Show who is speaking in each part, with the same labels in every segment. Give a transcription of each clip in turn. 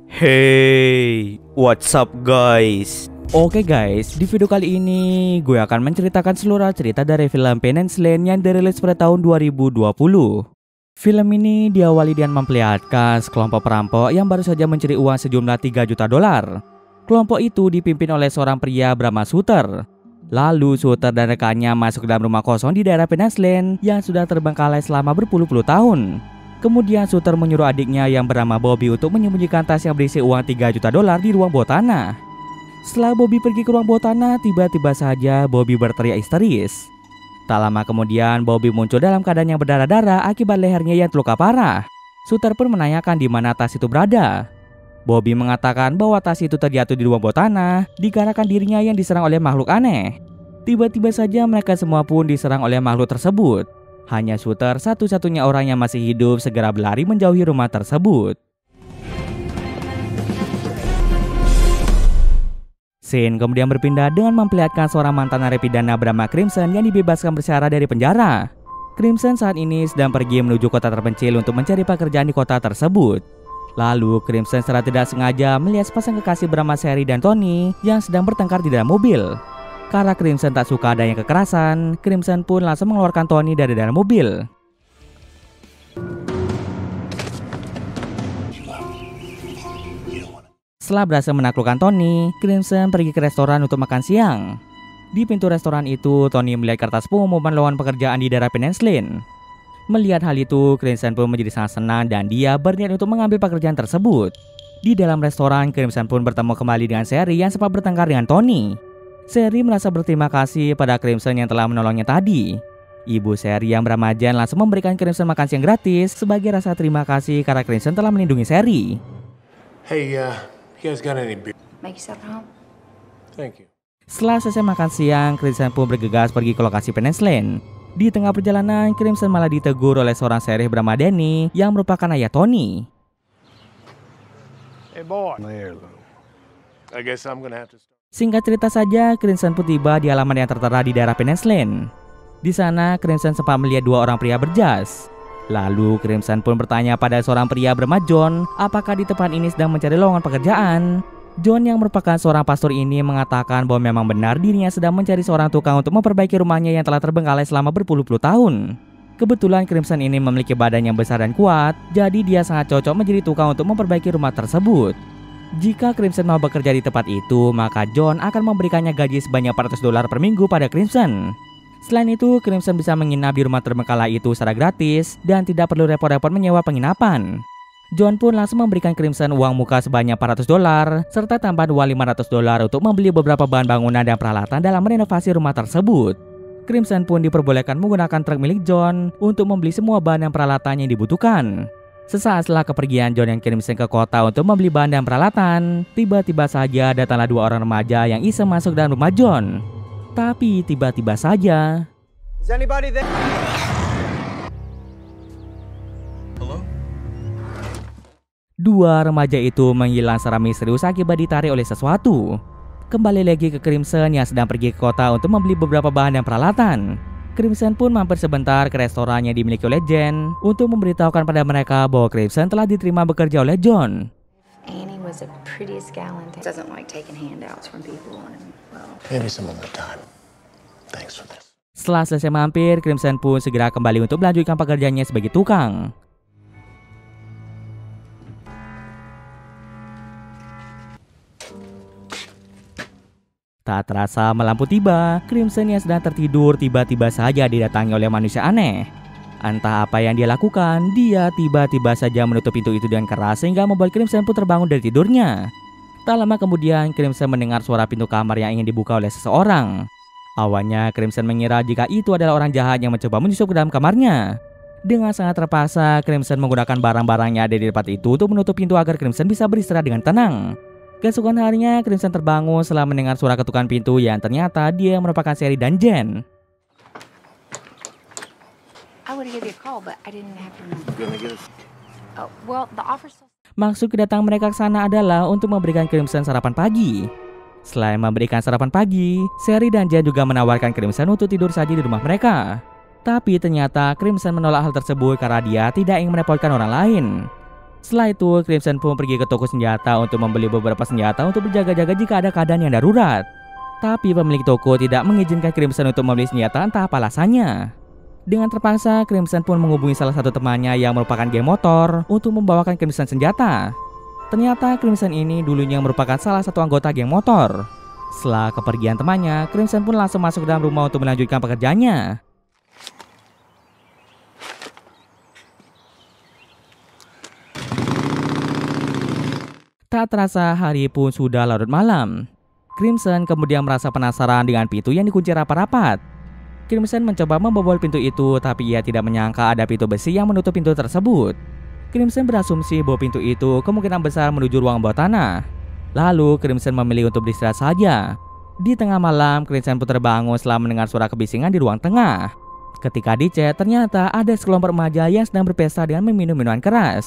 Speaker 1: Hey, what's up guys?
Speaker 2: Oke guys, di video kali ini gue akan menceritakan seluruh cerita dari film Penance Lane yang dirilis pada tahun 2020. Film ini diawali dengan memperlihatkan sekelompok perampok yang baru saja mencuri uang sejumlah 3 juta dolar. Kelompok itu dipimpin oleh seorang pria bernama Shooter. Lalu Shooter dan rekannya masuk ke dalam rumah kosong di daerah Penance Lane yang sudah terbengkalai selama berpuluh-puluh tahun. Kemudian Shooter menyuruh adiknya yang bernama Bobby untuk menyembunyikan tas yang berisi uang 3 juta dolar di ruang bawah tanah. Setelah Bobby pergi ke ruang bawah tanah, tiba-tiba saja Bobby berteriak histeris. Tak lama kemudian Bobby muncul dalam keadaan yang berdarah-darah akibat lehernya yang terluka parah. Shooter pun menanyakan di mana tas itu berada. Bobby mengatakan bahwa tas itu terjatuh di ruang bawah tanah dikarenakan dirinya yang diserang oleh makhluk aneh. Tiba-tiba saja mereka semua pun diserang oleh makhluk tersebut. Hanya Shooter, satu-satunya orang yang masih hidup, segera berlari menjauhi rumah tersebut. Scene kemudian berpindah dengan memperlihatkan seorang mantan narapidana bernama Crimson yang dibebaskan bersyarat dari penjara. Crimson saat ini sedang pergi menuju kota terpencil untuk mencari pekerjaan di kota tersebut. Lalu Crimson secara tidak sengaja melihat sepasang kekasih bernama Sherry dan Tony yang sedang bertengkar di dalam mobil. Karena Crimson tak suka adanya kekerasan, Crimson pun langsung mengeluarkan Tony dari dalam mobil. Setelah berhasil menaklukkan Tony, Crimson pergi ke restoran untuk makan siang. Di pintu restoran itu, Tony melihat kertas pengumuman lowongan pekerjaan di daerah Penance Lane. Melihat hal itu, Crimson pun menjadi sangat senang dan dia berniat untuk mengambil pekerjaan tersebut. Di dalam restoran, Crimson pun bertemu kembali dengan Sherry yang sempat bertengkar dengan Tony. Sherry merasa berterima kasih pada Crimson yang telah menolongnya tadi. Ibu Sherry yang bernama Jen langsung memberikan Crimson makan siang gratis sebagai rasa terima kasih karena Crimson telah melindungi Sherry.
Speaker 3: Hey, you guys got any beer?
Speaker 4: Make yourself at home.
Speaker 3: Thank you.
Speaker 2: Setelah selesai makan siang, Crimson pun bergegas pergi ke lokasi Penance Lane. Di tengah perjalanan, Crimson malah ditegur oleh seorang sheriff bernama Danny yang merupakan ayah Tony.
Speaker 3: Hey, boy. I guess I'm gonna have to start.
Speaker 2: Singkat cerita saja, Crimson pun tiba di halaman yang tertera di daerah Penance Lane. Di sana, Crimson sempat melihat dua orang pria berjas. Lalu, Crimson pun bertanya pada seorang pria bernama John, apakah di tempat ini sedang mencari lowongan pekerjaan. John yang merupakan seorang pastor ini mengatakan bahwa memang benar dirinya sedang mencari seorang tukang untuk memperbaiki rumahnya yang telah terbengkalai selama berpuluh-puluh tahun. Kebetulan Crimson ini memiliki badan yang besar dan kuat, jadi dia sangat cocok menjadi tukang untuk memperbaiki rumah tersebut. Jika Crimson mau bekerja di tempat itu, maka John akan memberikannya gaji sebanyak $400 per minggu pada Crimson. Selain itu, Crimson bisa menginap di rumah terbengkalai itu secara gratis dan tidak perlu repot-repot menyewa penginapan. John pun langsung memberikan Crimson uang muka sebanyak $400 serta tambahan uang $500 untuk membeli beberapa bahan bangunan dan peralatan dalam renovasi rumah tersebut. Crimson pun diperbolehkan menggunakan truk milik John untuk membeli semua bahan dan peralatan yang dibutuhkan. Sesaat setelah kepergian John yang Crimson ke kota untuk membeli bahan dan peralatan, tiba-tiba saja datanglah dua orang remaja yang iseng masuk dalam rumah John. Tapi tiba-tiba saja,
Speaker 5: Is anybody there?
Speaker 2: dua remaja itu menghilang secara misterius akibat ditarik oleh sesuatu. Kembali lagi ke Crimson yang sedang pergi ke kota untuk membeli beberapa bahan dan peralatan. Crimson pun mampir sebentar ke restoran yang dimiliki oleh Jen untuk memberitahukan pada mereka bahwa Crimson telah diterima bekerja oleh John.
Speaker 4: Annie was the prettiest gal in town. Doesn't like taking handouts from people. And, well,
Speaker 3: Maybe some other time. Thanks for this.
Speaker 2: Setelah selesai mampir, Crimson pun segera kembali untuk melanjutkan pekerjaannya sebagai tukang. Tak terasa malam pun tiba, Crimson yang sedang tertidur tiba-tiba saja didatangi oleh manusia aneh. Entah apa yang dia lakukan, dia tiba-tiba saja menutup pintu itu dengan keras sehingga membuat Crimson pun terbangun dari tidurnya. Tak lama kemudian, Crimson mendengar suara pintu kamar yang ingin dibuka oleh seseorang. Awalnya, Crimson mengira jika itu adalah orang jahat yang mencoba menyusup ke dalam kamarnya. Dengan sangat terpaksa, Crimson menggunakan barang-barangnya ada di tempat itu untuk menutup pintu agar Crimson bisa beristirahat dengan tenang. Keesokan harinya, Crimson terbangun setelah mendengar suara ketukan pintu yang ternyata dia merupakan Sherry dan Jen.
Speaker 4: I would have given you a call, but I didn't have your number. Oh, well, the offer's still...
Speaker 2: Maksud kedatangan mereka ke sana adalah untuk memberikan Crimson sarapan pagi. Selain memberikan sarapan pagi, Sherry dan Jen juga menawarkan Crimson untuk tidur saja di rumah mereka. Tapi ternyata Crimson menolak hal tersebut karena dia tidak ingin merepotkan orang lain. Setelah itu, Crimson pun pergi ke toko senjata untuk membeli beberapa senjata untuk berjaga-jaga jika ada keadaan yang darurat. Tapi pemilik toko tidak mengizinkan Crimson untuk membeli senjata, entah apa alasannya. Dengan terpaksa, Crimson pun menghubungi salah satu temannya yang merupakan geng motor untuk membawakan Crimson senjata. Ternyata Crimson ini dulunya merupakan salah satu anggota geng motor. Setelah kepergian temannya, Crimson pun langsung masuk ke dalam rumah untuk melanjutkan pekerjaannya. Tak terasa hari pun sudah larut malam. Crimson kemudian merasa penasaran dengan pintu yang dikunci rapat-rapat. Crimson mencoba membobol pintu itu, tapi ia tidak menyangka ada pintu besi yang menutup pintu tersebut. Crimson berasumsi bahwa pintu itu kemungkinan besar menuju ruang bawah tanah. Lalu Crimson memilih untuk beristirahat saja. Di tengah malam, Crimson pun terbangun setelah mendengar suara kebisingan di ruang tengah. Ketika dicek, ternyata ada sekelompok remaja yang sedang berpesta dengan meminum minuman keras.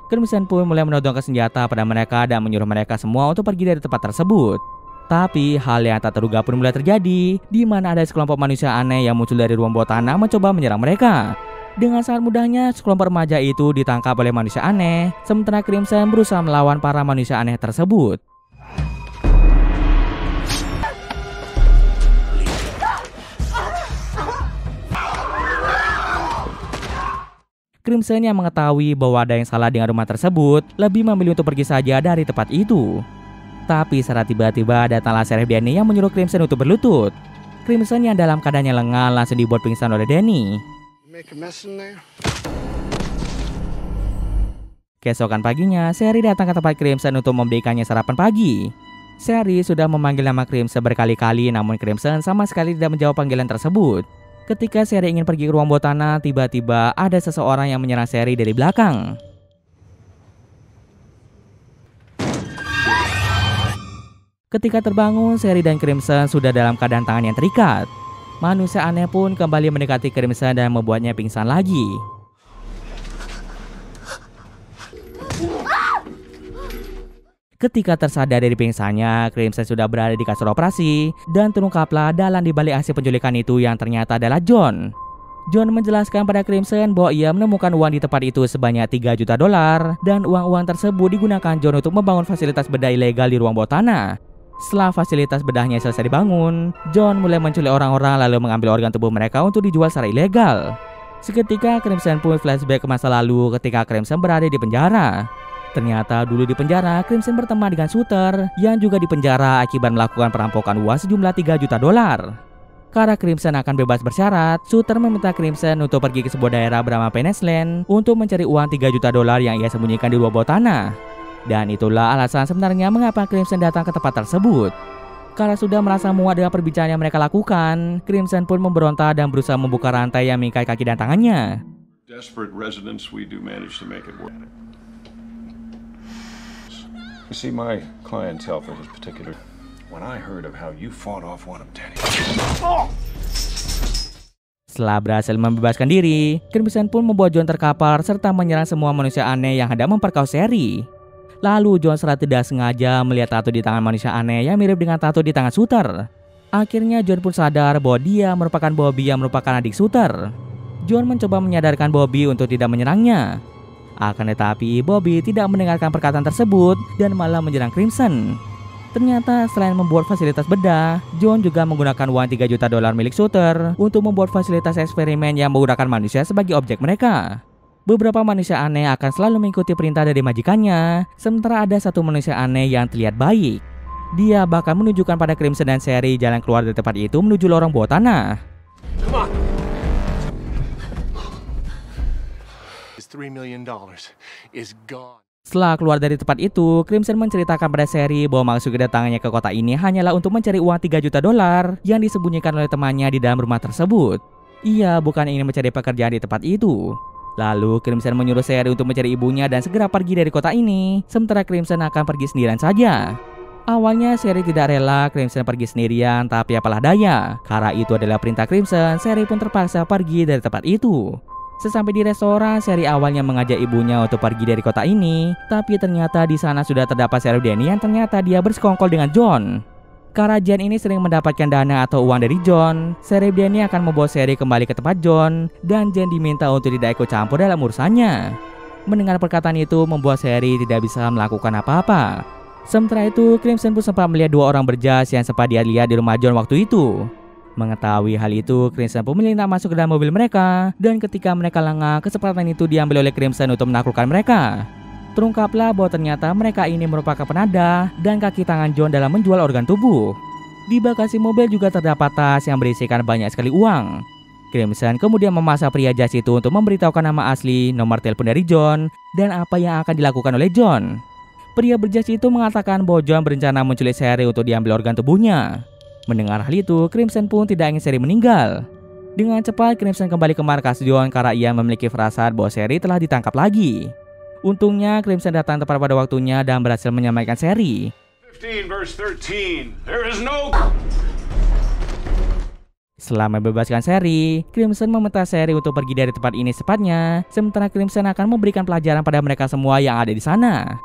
Speaker 2: Crimson pun mulai menodongkan senjata pada mereka dan menyuruh mereka semua untuk pergi dari tempat tersebut. Tapi hal yang tak terduga pun mulai terjadi, di mana ada sekelompok manusia aneh yang muncul dari ruang bawah tanah mencoba menyerang mereka. Dengan sangat mudahnya, sekelompok remaja itu ditangkap oleh manusia aneh, sementara Crimson berusaha melawan para manusia aneh tersebut. Crimson yang mengetahui bahwa ada yang salah dengan rumah tersebut, lebih memilih untuk pergi saja dari tempat itu. Tapi secara tiba-tiba datanglah Sheriff Danny yang menyuruh Crimson untuk berlutut. Crimson yang dalam keadaannya lengah langsung dibuat pingsan oleh Danny. Keesokan paginya, Sherry datang ke tempat Crimson untuk memberikannya sarapan pagi. Sherry sudah memanggil nama Crimson berkali-kali, namun Crimson sama sekali tidak menjawab panggilan tersebut. Ketika Sherry ingin pergi ke ruang bawah tanah, tiba-tiba ada seseorang yang menyerang Sherry dari belakang. Ketika terbangun, Sherry dan Crimson sudah dalam keadaan tangan yang terikat. Manusia aneh pun kembali mendekati Crimson dan membuatnya pingsan lagi. Ketika tersadar dari pingsannya, Crimson sudah berada di kasur operasi dan terungkaplah dalam dibalik aksi penculikan itu yang ternyata adalah John. John menjelaskan pada Crimson bahwa ia menemukan uang di tempat itu sebanyak $3 juta dan uang-uang tersebut digunakan John untuk membangun fasilitas bedah ilegal di ruang bawah tanah. Setelah fasilitas bedahnya selesai dibangun, John mulai menculik orang-orang lalu mengambil organ tubuh mereka untuk dijual secara ilegal. Seketika Crimson pun flashback ke masa lalu ketika Crimson berada di penjara. Ternyata dulu di penjara, Crimson berteman dengan Shooter yang juga di penjara akibat melakukan perampokan uang sejumlah $3 juta. Karena Crimson akan bebas bersyarat, Shooter meminta Crimson untuk pergi ke sebuah daerah bernama Penesland untuk mencari uang $3 juta yang ia sembunyikan di ruang bawah tanah. Dan itulah alasan sebenarnya mengapa Crimson datang ke tempat tersebut. Karena sudah merasa muak dengan perbincangan yang mereka lakukan, Crimson pun memberontak dan berusaha membuka rantai yang mengikat kaki dan tangannya.
Speaker 5: Desperate residents, we do manage to make it work. You see, my clientele for this particular. When I heard of how you fought off one of Danny.
Speaker 2: Setelah berhasil membebaskan diri, Crimson pun membuat John terkapar serta menyerang semua manusia aneh yang hendak memperkosa Sherry. Lalu John secara tidak sengaja melihat tato di tangan manusia aneh yang mirip dengan tato di tangan Shooter. Akhirnya John pun sadar bahwa dia merupakan Bobby yang merupakan adik Shooter. John mencoba menyadarkan Bobby untuk tidak menyerangnya. Akan tetapi Bobby tidak mendengarkan perkataan tersebut dan malah menyerang Crimson. Ternyata selain membuat fasilitas bedah, John juga menggunakan uang $3 juta milik Shooter untuk membuat fasilitas eksperimen yang menggunakan manusia sebagai objek mereka. Beberapa manusia aneh akan selalu mengikuti perintah dari majikannya, sementara ada satu manusia aneh yang terlihat baik. Dia bahkan menunjukkan pada Crimson dan Sherry jalan keluar dari tempat itu menuju lorong bawah tanah.
Speaker 3: $3 million is gone.
Speaker 2: Setelah keluar dari tempat itu, Crimson menceritakan pada Sherry bahwa maksud kedatangannya ke kota ini hanyalah untuk mencari uang $3 juta yang disembunyikan oleh temannya di dalam rumah tersebut. Ia bukan ingin mencari pekerjaan di tempat itu. Lalu Crimson menyuruh Sherry untuk mencari ibunya dan segera pergi dari kota ini, sementara Crimson akan pergi sendirian saja. Awalnya Sherry tidak rela Crimson pergi sendirian, tapi apalah daya. Karena itu adalah perintah Crimson, Sherry pun terpaksa pergi dari tempat itu. Sesampai di restoran, Sherry awalnya mengajak ibunya untuk pergi dari kota ini, tapi ternyata di sana sudah terdapat Sheriff Danny yang ternyata dia bersekongkol dengan John. Karena Jen ini sering mendapatkan dana atau uang dari John, Sheriff Danny akan membawa Sherry kembali ke tempat John, dan Jen diminta untuk tidak ikut campur dalam urusannya. Mendengar perkataan itu membuat Sherry tidak bisa melakukan apa-apa. Sementara itu, Crimson pun sempat melihat dua orang berjas yang sempat dia lihat di rumah John waktu itu. Mengetahui hal itu, Crimson pun melintas masuk ke dalam mobil mereka, dan ketika mereka lengah, kesempatan itu diambil oleh Crimson untuk menaklukkan mereka. Terungkaplah bahwa ternyata mereka ini merupakan penadah dan kaki tangan John dalam menjual organ tubuh. Di bagasi mobil juga terdapat tas yang berisikan banyak sekali uang. Crimson kemudian memasak pria jas itu untuk memberitahukan nama asli, nomor telepon dari John, dan apa yang akan dilakukan oleh John. Pria berjas itu mengatakan bahwa John berencana menculik Sherry untuk diambil organ tubuhnya. Mendengar hal itu, Crimson pun tidak ingin Sherry meninggal. Dengan cepat, Crimson kembali ke markas John karena ia memiliki firasat bahwa Sherry telah ditangkap lagi. Untungnya, Crimson datang tepat pada waktunya dan berhasil menyelamatkan Sherry.
Speaker 5: 15 verse 13. There is no...
Speaker 2: Setelah membebaskan Sherry, Crimson meminta Sherry untuk pergi dari tempat ini secepatnya, sementara Crimson akan memberikan pelajaran pada mereka semua yang ada di sana.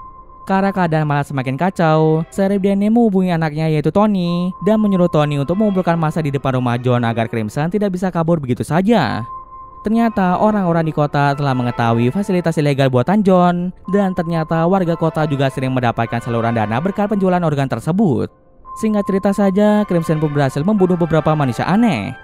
Speaker 2: Karena keadaan malah semakin kacau, Sheriff Danny menghubungi anaknya yaitu Tony dan menyuruh Tony untuk mengumpulkan massa di depan rumah John agar Crimson tidak bisa kabur begitu saja. Ternyata orang-orang di kota telah mengetahui fasilitas ilegal buatan John, dan ternyata warga kota juga sering mendapatkan saluran dana berkat penjualan organ tersebut. Singkat cerita saja, Crimson pun berhasil membunuh beberapa manusia aneh.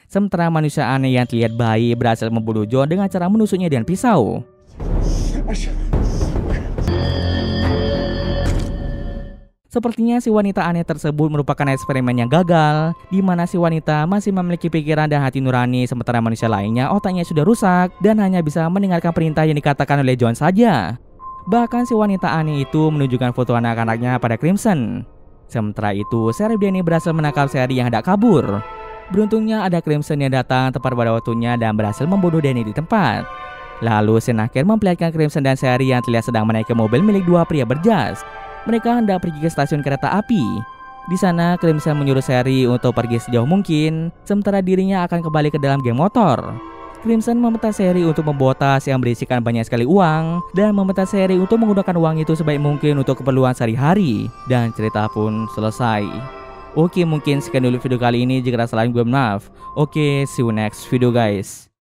Speaker 2: Sementara manusia aneh yang terlihat baik berhasil membunuh John dengan cara menusuknya dengan pisau. Sepertinya si wanita aneh tersebut merupakan eksperimen yang gagal, di mana si wanita masih memiliki pikiran dan hati nurani, sementara manusia lainnya otaknya sudah rusak dan hanya bisa mendengarkan perintah yang dikatakan oleh John saja. Bahkan si wanita aneh itu menunjukkan foto anak-anaknya pada Crimson. Sementara itu, Sheriff Danny berhasil menangkap Sherry yang hendak kabur. Beruntungnya ada Crimson yang datang tepat pada waktunya dan berhasil membunuh Danny di tempat. Lalu scene akhir memperlihatkan Crimson dan Sherry yang terlihat sedang menaiki mobil milik dua pria berjas. Mereka hendak pergi ke stasiun kereta api. Di sana Crimson menyuruh Sherry untuk pergi sejauh mungkin, sementara dirinya akan kembali ke dalam geng motor. Crimson meminta Sherry untuk membawa tas yang berisikan banyak sekali uang dan meminta Sherry untuk menggunakan uang itu sebaik mungkin untuk keperluan sehari-hari. Dan cerita pun selesai. Oke, mungkin sekian dulu video kali ini. Jika ada salah gue maaf. Oke, see you next video guys.